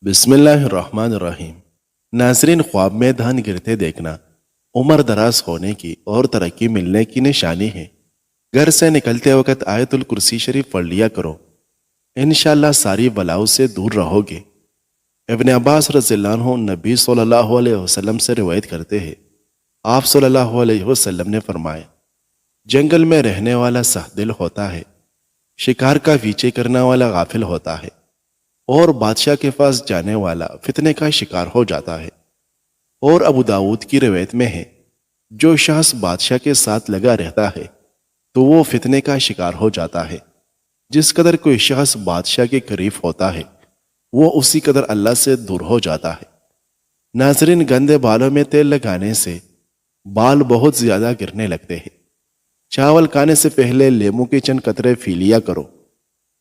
بسم اللہ الرحمن الرحیم۔ ناظرین، خواب میں دھان گرتے دیکھنا عمر دراز ہونے کی اور ترقی ملنے کی نشانی ہے۔ گھر سے نکلتے وقت آیت الکرسی شریف پڑھ لیا کرو، انشاءاللہ ساری بلاؤں سے دور رہو گے۔ ابن عباس رضی اللہ عنہ نبی صلی اللہ علیہ وسلم سے روایت کرتے ہیں، آپ صلی اللہ علیہ وسلم نے فرمایا، جنگل میں رہنے والا سخت دل ہوتا ہے، شکار کا پیچھے کرنے والا غافل ہوتا ہے، اور بادشاہ کے پاس جانے والا فتنے کا شکار ہو جاتا ہے۔ اور ابو داود کی روایت میں ہے، جو شخص بادشاہ کے ساتھ لگا رہتا ہے تو وہ فتنے کا شکار ہو جاتا ہے۔ جس قدر کوئی شخص بادشاہ کے قریب ہوتا ہے وہ اسی قدر اللہ سے دور ہو جاتا ہے۔ ناظرین، گندے بالوں میں تیل لگانے سے بال بہت زیادہ گرنے لگتے ہیں۔ چاول کھانے سے پہلے لیموں کے چند قطرے پی لیا کرو،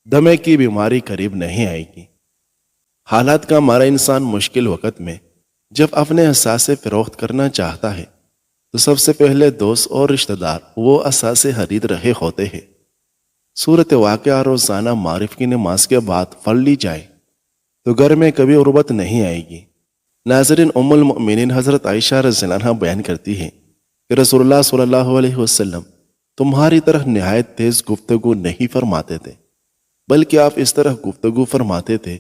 دمے کی بیماری قریب نہیں آئے گی۔ حالات کا مارا انسان مشکل وقت میں جب اپنے اثاثے فروخت کرنا چاہتا ہے تو سب سے پہلے دوست اور رشتہ دار وہ اثاثے خرید رہے ہوتے ہیں۔ صورت واقعہ روزانہ معرف کی نماز کے بعد پڑھ لی جائے تو گھر میں کبھی غربت نہیں آئے گی۔ ناظرین، ام المؤمنین حضرت عائشہ رضی اللہ عنہا بیان کرتی ہیں کہ رسول اللہ صلی اللہ علیہ وسلم تمہاری طرح نہایت تیز گفتگو نہیں فرماتے تھے، بلکہ آپ اس طرح گفتگو فرماتے تھے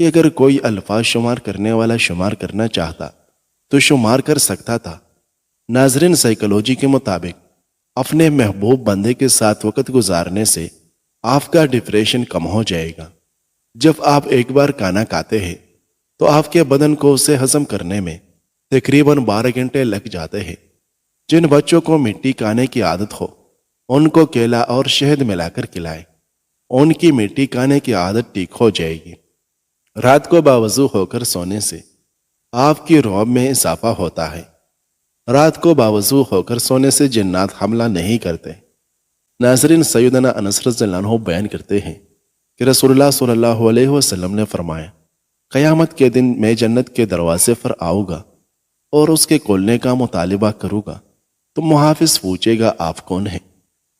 کہ اگر کوئی الفاظ شمار کرنے والا شمار کرنا چاہتا تو شمار کر سکتا تھا۔ ناظرین، سائیکالوجی کے مطابق اپنے محبوب بندے کے ساتھ وقت گزارنے سے آپ کا ڈپریشن کم ہو جائے گا۔ جب آپ ایک بار کھانا کھاتے ہیں تو آپ کے بدن کو اسے ہضم کرنے میں تقریباً 12 گھنٹے لگ جاتے ہیں۔ جن بچوں کو مٹی کھانے کی عادت ہو ان کو کیلا اور شہد ملا کر کھلائیں، ان کی مٹی کھانے کی عادت ٹھیک ہو جائے گی۔ رات کو باوضو ہو کر سونے سے آپ کی رعب میں اضافہ ہوتا ہے۔ رات کو باوضو ہو کر سونے سے جنات حملہ نہیں کرتے۔ ناظرین، سیدنا انس رضی اللہ عنہ بیان کرتے ہیں کہ رسول اللہ صلی اللہ علیہ وسلم نے فرمایا، قیامت کے دن میں جنت کے دروازے پر آؤں گا اور اس کے کھولنے کا مطالبہ کروں گا تو محافظ پوچھے گا آپ کون ہیں؟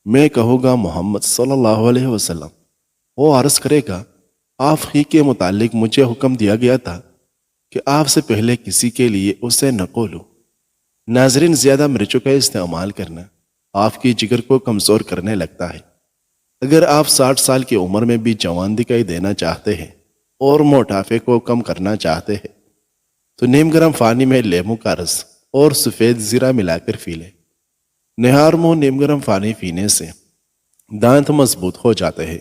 میں کہوں گا محمد صلی اللہ علیہ وسلم۔ وہ عرض کرے گا، آپ ہی کے متعلق مجھے حکم دیا گیا تھا کہ آپ سے پہلے کسی کے لیے اسے نہ کھولو۔ ناظرین، زیادہ مرچوں کا استعمال کرنا آپ کی جگر کو کمزور کرنے لگتا ہے۔ اگر آپ 60 سال کی عمر میں بھی جوان دکھائی دینا چاہتے ہیں اور موٹاپے کو کم کرنا چاہتے ہیں تو نیم گرم پانی میں لیموں کا رس اور سفید زیرہ ملا کر پی لیں۔ نہار منہ نیم گرم پانی پینے سے دانت مضبوط ہو جاتے ہیں۔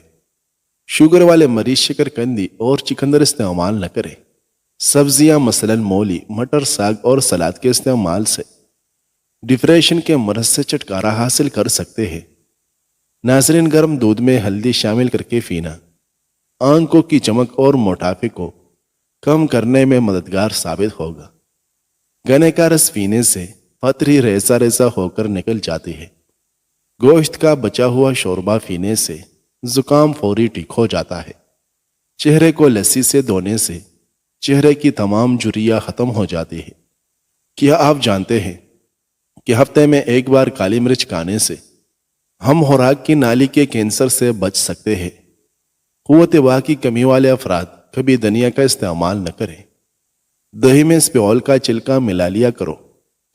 شوگر والے مریض شکر قندی اور چکندر استعمال نہ کریں۔ سبزیاں مثلاً مولی، مٹر، ساگ اور سلاد کے استعمال سے ڈپریشن کے مرض سے چھٹکارا حاصل کر سکتے ہیں۔ ناظرین، گرم دودھ میں ہلدی شامل کر کے پینا آنکھوں کی چمک اور موٹاپے کو کم کرنے میں مددگار ثابت ہوگا۔ گنے کا رس پینے سے پتری ریزہ ریزہ ہو کر نکل جاتی ہے۔ گوشت کا بچا ہوا شوربہ پینے سے زکام فوری ٹھیک ہو جاتا ہے۔ چہرے کو لسی سے دھونے سے چہرے کی تمام جھریاں ختم ہو جاتی ہے۔ کیا آپ جانتے ہیں کہ ہفتے میں ایک بار کالی مرچ کھانے سے ہم خوراک کی نالی کے کینسر سے بچ سکتے ہیں؟ قوت واہ کی کمی والے افراد کبھی دھنیا کا استعمال نہ کریں۔ دہی میں اسپیول کا چھلکا ملا لیا کرو،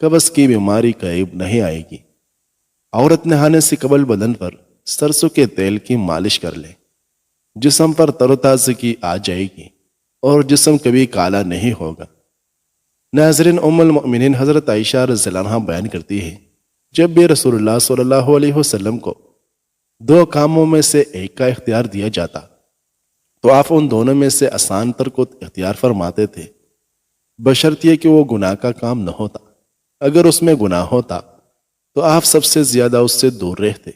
قبض کی بیماری قریب نہیں آئے گی۔ عورت نہانے سے قبل بدن پر سرسوں کے تیل کی مالش کر لے، جسم پر تر و تازگی آ جائے گی اور جسم کبھی کالا نہیں ہوگا۔ ناظرین، ام المؤمنین حضرت عائشہ رضی اللہ عنہا بیان کرتی ہے، جب بھی رسول اللہ صلی اللہ علیہ وسلم کو 2 کاموں میں سے ایک کا اختیار دیا جاتا تو آپ ان دونوں میں سے آسان تر کو اختیار فرماتے تھے، بشرطیہ کہ وہ گناہ کا کام نہ ہوتا۔ اگر اس میں گناہ ہوتا تو آپ سب سے زیادہ اس سے دور رہتے۔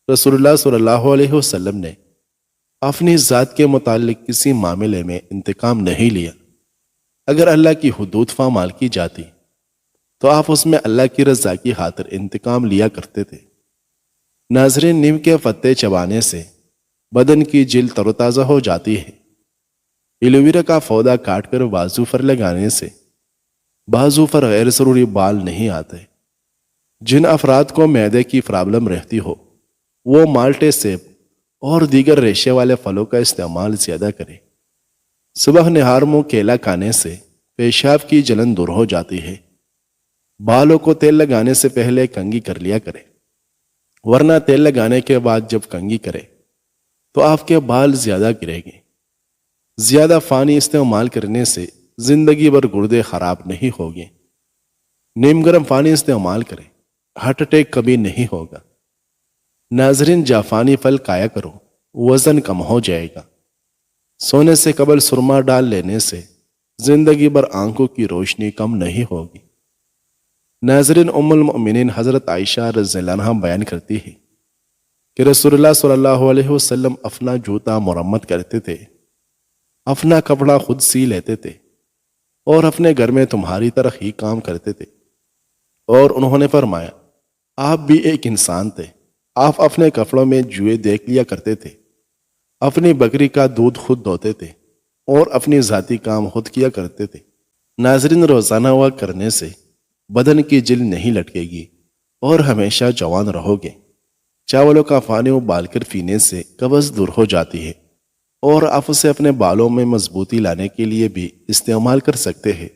رسول اللہ صلی اللہ علیہ وسلم نے اپنی ذات کے متعلق کسی معاملے میں انتقام نہیں لیا۔ اگر اللہ کی حدود پامال کی جاتی تو آپ اس میں اللہ کی رضا کی خاطر انتقام لیا کرتے تھے۔ ناظرین، نیم کے پتے چبانے سے بدن کی جلد تر و تازہ ہو جاتی ہے۔ ایلوویرا کا پودا کاٹ کر بازو پر لگانے سے بازو پر غیر ضروری بال نہیں آتے۔ جن افراد کو معدے کی پرابلم رہتی ہو وہ مالٹے، سیب اور دیگر ریشے والے پھلوں کا استعمال زیادہ کریں۔ صبح نہار منہ کیلا کھانے سے پیشاب کی جلن دور ہو جاتی ہے۔ بالوں کو تیل لگانے سے پہلے کنگھی کر لیا کرے، ورنہ تیل لگانے کے بعد جب کنگھی کرے تو آپ کے بال زیادہ گریں گے۔ زیادہ پانی استعمال کرنے سے زندگی بھر گردے خراب نہیں ہوگے۔ نیم گرم پانی استعمال کریں، ہارٹ اٹیک کبھی نہیں ہوگا۔ ناظرین، جافانی پھل کھایا کرو، وزن کم ہو جائے گا۔ سونے سے قبل سرما ڈال لینے سے زندگی بھر آنکھوں کی روشنی کم نہیں ہوگی۔ ناظرین، ام المؤمنین حضرت عائشہ رضی اللہ عنہا بیان کرتی ہے کہ رسول اللہ صلی اللہ علیہ وسلم اپنا جوتا مرمت کرتے تھے، اپنا کپڑا خود سی لیتے تھے اور اپنے گھر میں تمہاری طرح ہی کام کرتے تھے۔ اور انہوں نے فرمایا، آپ بھی ایک انسان تھے، آپ اپنے کپڑوں میں جوئے دیکھ لیا کرتے تھے، اپنی بکری کا دودھ خود دھوتے تھے اور اپنی ذاتی کام خود کیا کرتے تھے۔ ناظرین، روزانہ واک کرنے سے بدن کی جلد نہیں لٹکے گی اور ہمیشہ جوان رہو گے۔ چاولوں کا پانی ابال کر پینے سے قبض دور ہو جاتی ہے اور آپ اسے اپنے بالوں میں مضبوطی لانے کے لیے بھی استعمال کر سکتے ہیں۔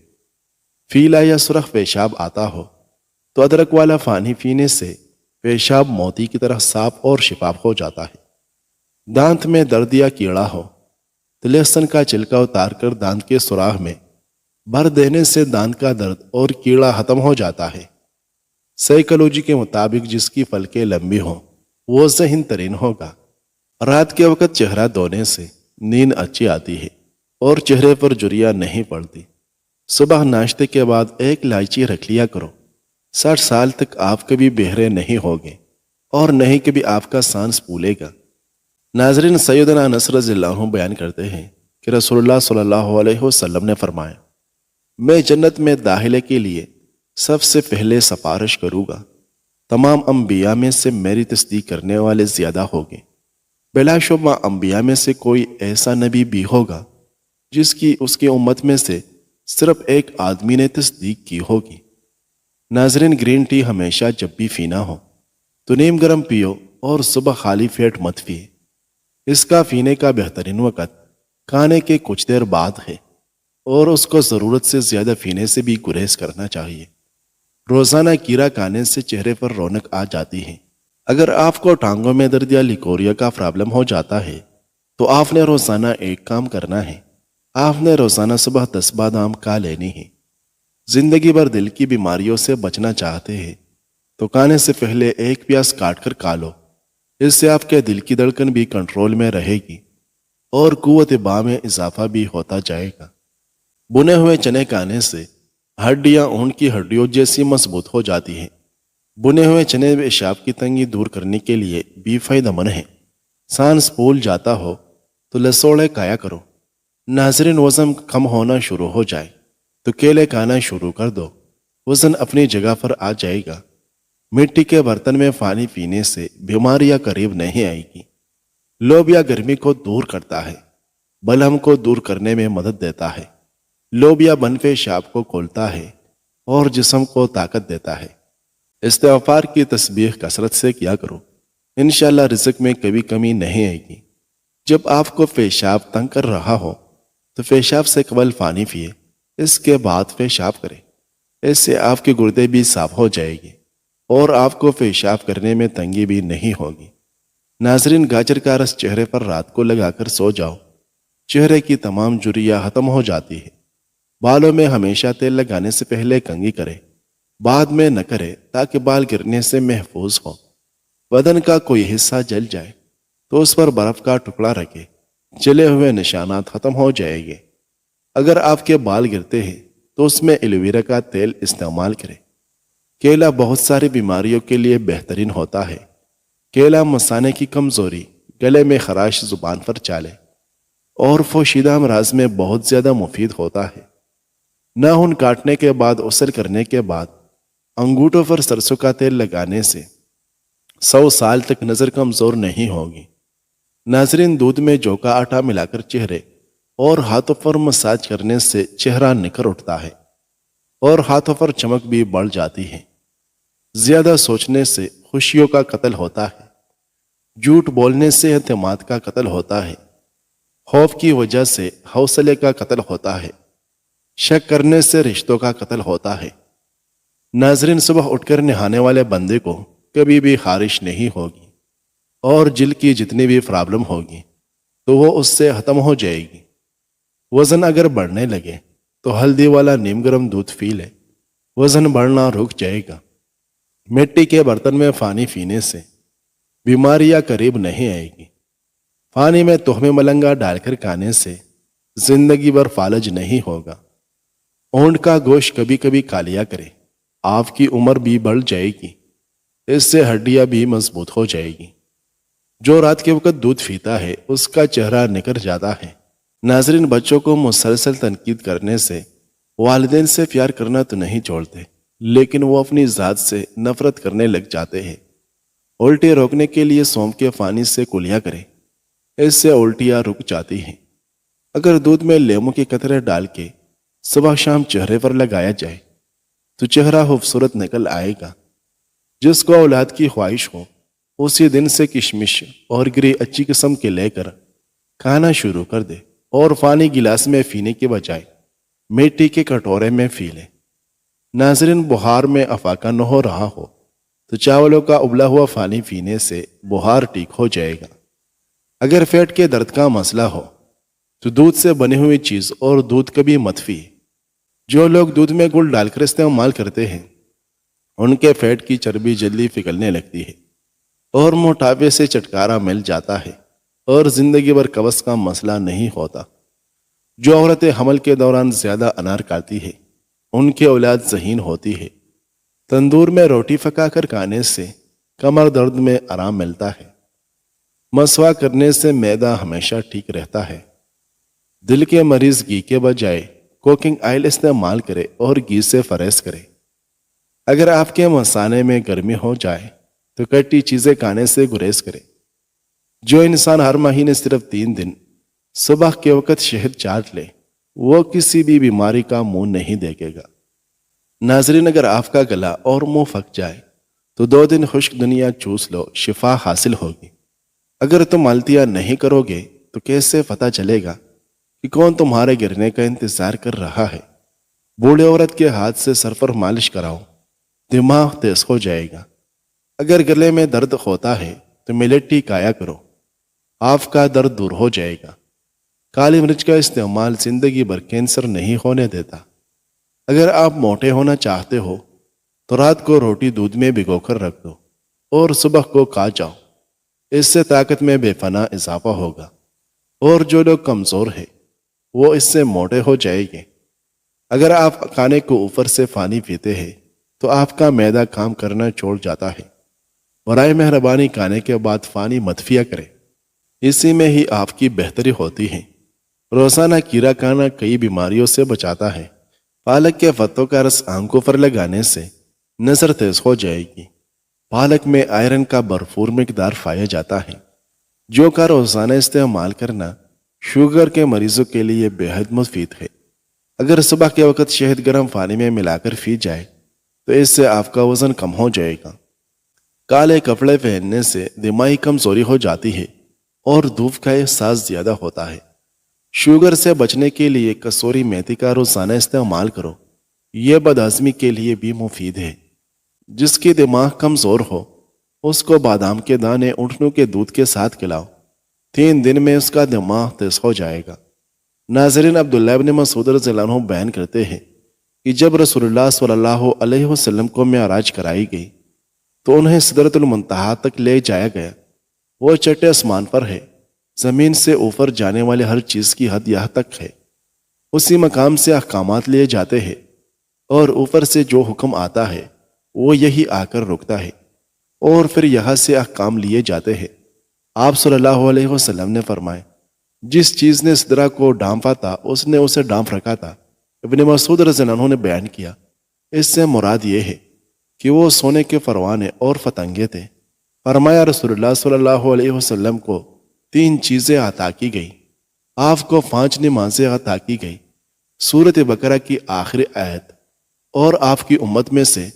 پیلا یا سرخ پیشاب آتا ہو تو ادرک والا پانی پینے سے پیشاب موتی کی طرح صاف اور شفاف ہو جاتا ہے۔ دانت میں درد یا کیڑا ہو تو لہسن کا چھلکا اتار کر دانت کے سوراخ میں بھر دینے سے دانت کا درد اور کیڑا ختم ہو جاتا ہے۔ سائیکالوجی کے مطابق جس کی پلکیں لمبی ہوں وہ ذہین ترین ہوگا۔ رات کے وقت چہرہ دھونے سے نیند اچھی آتی ہے اور چہرے پر جھریاں نہیں پڑتی۔ صبح ناشتے کے بعد ایک الائچی رکھ لیا کرو۔ 60 سال تک آپ کبھی بہرے نہیں ہوگے اور نہیں کبھی آپ کا سانس پھولے گا۔ ناظرین، سیدنا انس رضی اللہ عنہ بیان کرتے ہیں کہ رسول اللہ صلی اللہ علیہ وسلم نے فرمایا، میں جنت میں داخلے کے لیے سب سے پہلے سفارش کروں گا۔ تمام انبیاء میں سے میری تصدیق کرنے والے زیادہ ہوگے۔ بلا شبہ انبیاء میں سے کوئی ایسا نبی بھی ہوگا جس کی اس کی امت میں سے صرف ایک آدمی نے تصدیق کی ہوگی۔ ناظرین، گرین ٹی ہمیشہ جب بھی پینا ہو تو نیم گرم پیو اور صبح خالی پیٹ مت پیے۔ اس کا پینے کا بہترین وقت کھانے کے کچھ دیر بعد ہے اور اس کو ضرورت سے زیادہ پینے سے بھی گریز کرنا چاہیے۔ روزانہ کیرا کھانے سے چہرے پر رونق آ جاتی ہے۔ اگر آپ کو ٹانگوں میں درد یا لیکوریا کا پرابلم ہو جاتا ہے تو آپ نے روزانہ ایک کام کرنا ہے، آپ نے روزانہ صبح 10 بادام کھا لینی ہے۔ زندگی بھر دل کی بیماریوں سے بچنا چاہتے ہیں تو کھانے سے پہلے ایک پیاز کاٹ کر کھا لو۔ اس سے آپ کے دل کی دھڑکن بھی کنٹرول میں رہے گی اور قوت باں میں اضافہ بھی ہوتا جائے گا۔ بنے ہوئے چنے کھانے سے ہڈیاں اونٹ کی ہڈیوں جیسی مضبوط ہو جاتی ہیں۔ بنے ہوئے چنے پیشاب کی تنگی دور کرنے کے لیے بھی فائدہ مند ہیں۔ سانس پھول جاتا ہو تو لسوڑے کھایا کرو۔ ناظرین، وزن کم ہونا شروع ہو جائے تو کیلے کھانا شروع کر دو، وزن اپنی جگہ پر آ جائے گا۔ مٹی کے برتن میں پانی پینے سے بیماریاں قریب نہیں آئے گی۔ لوبیا گرمی کو دور کرتا ہے، بلہم کو دور کرنے میں مدد دیتا ہے۔ لوبیا بن پیشاب کو کھولتا ہے اور جسم کو طاقت دیتا ہے۔ استغفار کی تسبیح کثرت سے کیا کرو، انشاءاللہ رزق میں کبھی کمی نہیں آئے گی۔ جب آپ کو پیشاب تنگ کر رہا ہو تو پیشاب سے قبل پانی پیے، اس کے بعد پیشاب کریں۔ اس سے آپ کے گردے بھی صاف ہو جائے گی اور آپ کو پیشاب کرنے میں تنگی بھی نہیں ہوگی۔ ناظرین، گاجر کا رس چہرے پر رات کو لگا کر سو جاؤ، چہرے کی تمام جھریاں ختم ہو جاتی ہے۔ بالوں میں ہمیشہ تیل لگانے سے پہلے کنگھی کرے، بعد میں نہ کرے تاکہ بال گرنے سے محفوظ ہو۔ بدن کا کوئی حصہ جل جائے تو اس پر برف کا ٹکڑا رکھے، جلے ہوئے نشانات ختم ہو جائیں گے۔ اگر آپ کے بال گرتے ہیں تو اس میں ایلوویرا کا تیل استعمال کریں۔ کیلا بہت ساری بیماریوں کے لیے بہترین ہوتا ہے۔ کیلا مثانے کی کمزوری، گلے میں خراش، زبان پر چالے اور پوشیدہ امراض میں بہت زیادہ مفید ہوتا ہے۔ ناخن کاٹنے کے بعد غسل کرنے کے بعد انگوٹھوں پر سرسوں کا تیل لگانے سے 100 سال تک نظر کمزور نہیں ہوگی۔ ناظرین، دودھ میں جو کا آٹا ملا کر چہرے اور ہاتھوں پر مساج کرنے سے چہرہ نکھر اٹھتا ہے اور ہاتھوں پر چمک بھی بڑھ جاتی ہے۔ زیادہ سوچنے سے خوشیوں کا قتل ہوتا ہے، جھوٹ بولنے سے اعتماد کا قتل ہوتا ہے، خوف کی وجہ سے حوصلے کا قتل ہوتا ہے، شک کرنے سے رشتوں کا قتل ہوتا ہے۔ ناظرین، صبح اٹھ کر نہانے والے بندے کو کبھی بھی خارش نہیں ہوگی، اور جلد کی جتنی بھی پرابلم ہوگی تو وہ اس سے ختم ہو جائے گی۔ وزن اگر بڑھنے لگے تو ہلدی والا نیم گرم دودھ پی لے، وزن بڑھنا رک جائے گا۔ مٹی کے برتن میں پانی پینے سے بیماریاں قریب نہیں آئے گی۔ پانی میں تخم ملنگا ڈال کر کھانے سے زندگی بھر فالج نہیں ہوگا۔ اونٹ کا گوشت کبھی کبھی کھا لیا کرے، آپ کی عمر بھی بڑھ جائے گی، اس سے ہڈیاں بھی مضبوط ہو جائے گی۔ جو رات کے وقت دودھ پیتا ہے اس کا چہرہ نکھر جاتا ہے۔ ناظرین، بچوں کو مسلسل تنقید کرنے سے والدین سے پیار کرنا تو نہیں چھوڑتے، لیکن وہ اپنی ذات سے نفرت کرنے لگ جاتے ہیں۔ الٹی روکنے کے لیے سونف کے پانی سے کلیا کریں، اس سے الٹیاں رک جاتی ہیں۔ اگر دودھ میں لیموں کے قطرے ڈال کے صبح شام چہرے پر لگایا جائے تو چہرہ خوبصورت نکل آئے گا۔ جس کو اولاد کی خواہش ہو اسی دن سے کشمش اور گری اچھی قسم کے لے کر کھانا شروع کر دے، اور پانی گلاس میں پینے کے بجائے مٹی کے کٹورے میں پی لے۔ ناظرین، بخار میں افاقہ نہ ہو رہا ہو تو چاولوں کا ابلا ہوا پانی پینے سے بخار ٹھیک ہو جائے گا۔ اگر پیٹ کے درد کا مسئلہ ہو تو دودھ سے بنی ہوئی چیز اور دودھ کبھی مت پیے۔ جو لوگ دودھ میں گڑ ڈال کر استعمال کرتے ہیں ان کے پیٹ کی چربی جلدی پگھلنے لگتی ہے اور موٹاپے سے چھٹکارا مل جاتا ہے، اور زندگی بھر قبض کا مسئلہ نہیں ہوتا۔ جو عورتیں حمل کے دوران زیادہ انار کھاتی ہے ان کی اولاد ذہین ہوتی ہے۔ تندور میں روٹی پکا کر کھانے سے کمر درد میں آرام ملتا ہے۔ مسواک کرنے سے معدہ ہمیشہ ٹھیک رہتا ہے۔ دل کے مریض گھی کے بجائے کوکنگ آئل استعمال کرے اور گھی سے پرہیز کرے۔ اگر آپ کے مثانے میں گرمی ہو جائے تو کٹی چیزیں کھانے سے گریز کرے۔ جو انسان ہر مہینے صرف 3 دن صبح کے وقت شہد چاٹ لے وہ کسی بھی بیماری کا منہ نہیں دیکھے گا۔ ناظرین، اگر آپ کا گلا اور منہ پھک جائے تو 2 دن خشک دنیا چوس لو، شفا حاصل ہوگی۔ اگر تم الٹیاں نہیں کرو گے تو کیسے پتہ چلے گا کہ کون تمہارے گرنے کا انتظار کر رہا ہے؟ بوڑھے عورت کے ہاتھ سے سر پر مالش کراؤ، دماغ تیز ہو جائے گا۔ اگر گلے میں درد ہوتا ہے تو ملیٹی کھایا کرو، آپ کا درد دور ہو جائے گا۔ کالی مرچ کا استعمال زندگی بھر کینسر نہیں ہونے دیتا۔ اگر آپ موٹے ہونا چاہتے ہو تو رات کو روٹی دودھ میں بھگو کر رکھ دو اور صبح کو کھا جاؤ، اس سے طاقت میں بے پناہ اضافہ ہوگا۔ اور جو لوگ کمزور ہیں وہ اس سے موٹے ہو جائیں گے۔ اگر آپ کھانے کو اوپر سے پانی پیتے ہیں تو آپ کا معدہ کام کرنا چھوڑ جاتا ہے۔ برائے مہربانی کھانے کے بعد پانی مت پیا کریں، اسی میں ہی آپ کی بہتری ہوتی ہے۔ روزانہ کھیرا کھانا کئی بیماریوں سے بچاتا ہے۔ پالک کے پتوں کا رس آنکھوں پر لگانے سے نظر تیز ہو جائے گی۔ پالک میں آئرن کا بھرپور مقدار پایا جاتا ہے، جو کا روزانہ استعمال کرنا شوگر کے مریضوں کے لیے بے حد مفید ہے۔ اگر صبح کے وقت شہد گرم پانی میں ملا کر پی جائے تو اس سے آپ کا وزن کم ہو جائے گا۔ کالے کپڑے پہننے سے دماغی کمزوری ہو جاتی ہے اور دھوپ کا احساس زیادہ ہوتا ہے۔ شوگر سے بچنے کے لیے کسوری میتھی کا روزانہ استعمال کرو، یہ بدہضمی کے لیے بھی مفید ہے۔ جس کی دماغ کمزور ہو اس کو بادام کے دانے اونٹنوں کے دودھ کے ساتھ کھلاؤ، 3 دن میں اس کا دماغ تیز ہو جائے گا۔ ناظرین، عبداللہ ابن مسعود رضی اللہ عنہ بیان کرتے ہیں کہ جب رسول اللہ صلی اللہ علیہ وسلم کو معراج کرائی گئی تو انہیں سدرۃ المنتہا تک لے جایا گیا۔ وہ چھٹے آسمان پر ہے، زمین سے اوپر جانے والے ہر چیز کی حد یہاں تک ہے۔ اسی مقام سے احکامات لیے جاتے ہیں اور اوپر سے جو حکم آتا ہے وہ یہی آ کر رکتا ہے، اور پھر یہاں سے احکام لیے جاتے ہیں۔ آپ صلی اللہ علیہ وسلم نے فرمایا، جس چیز نے سدرہ کو ڈھانپا تھا اس نے اسے ڈھانپ رکھا تھا۔ ابن مسعود رضی اللہ عنہ نے بیان کیا، اس سے مراد یہ ہے کہ وہ سونے کے پروانے اور فتنگے تھے۔ فرمایا، رسول اللہ صلی اللہ علیہ وسلم کو 3 چیزیں عطا کی گئی، آپ کو 5 نمازیں عطا کی گئی، سورۃ بقرہ کی آخری آیت، اور آپ کی امت میں سے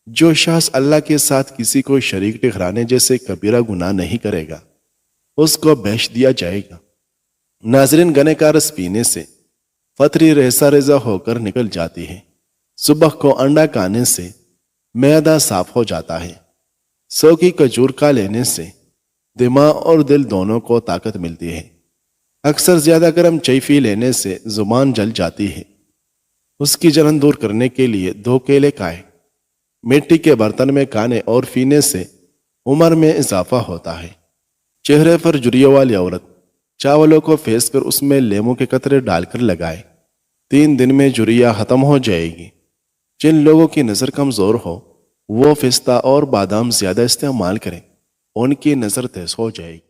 جو شخص اللہ کے ساتھ کسی کو شریک ٹھہرانے جیسے کبیرہ گناہ نہیں کرے گا اس کو بخش دیا جائے گا۔ ناظرین، گنے کا رس پینے سے پتھری ریزہ ریزہ ہو کر نکل جاتی ہے۔ صبح کو انڈا کھانے سے معدہ صاف ہو جاتا ہے۔ سو کی کھجور کھا لینے سے دماغ اور دل دونوں کو طاقت ملتی ہے۔ اکثر زیادہ گرم چائے پی لینے سے زبان جل جاتی ہے۔ اس کی جلن دور کرنے کے لیے 2 کیلے کھائیں۔ مٹی کے برتن میں کھانے اور پینے سے عمر میں اضافہ ہوتا ہے۔ چہرے پر جھریوں والی عورت چاولوں کو پھینس کر اس میں لیموں کے قطرے ڈال کر لگائے، 3 دن میں جھریاں ختم ہو جائے گی۔ جن لوگوں کی نظر کمزور ہو وہ پستہ اور بادام زیادہ استعمال کریں، ان کی نظر تیز ہو جائے گی۔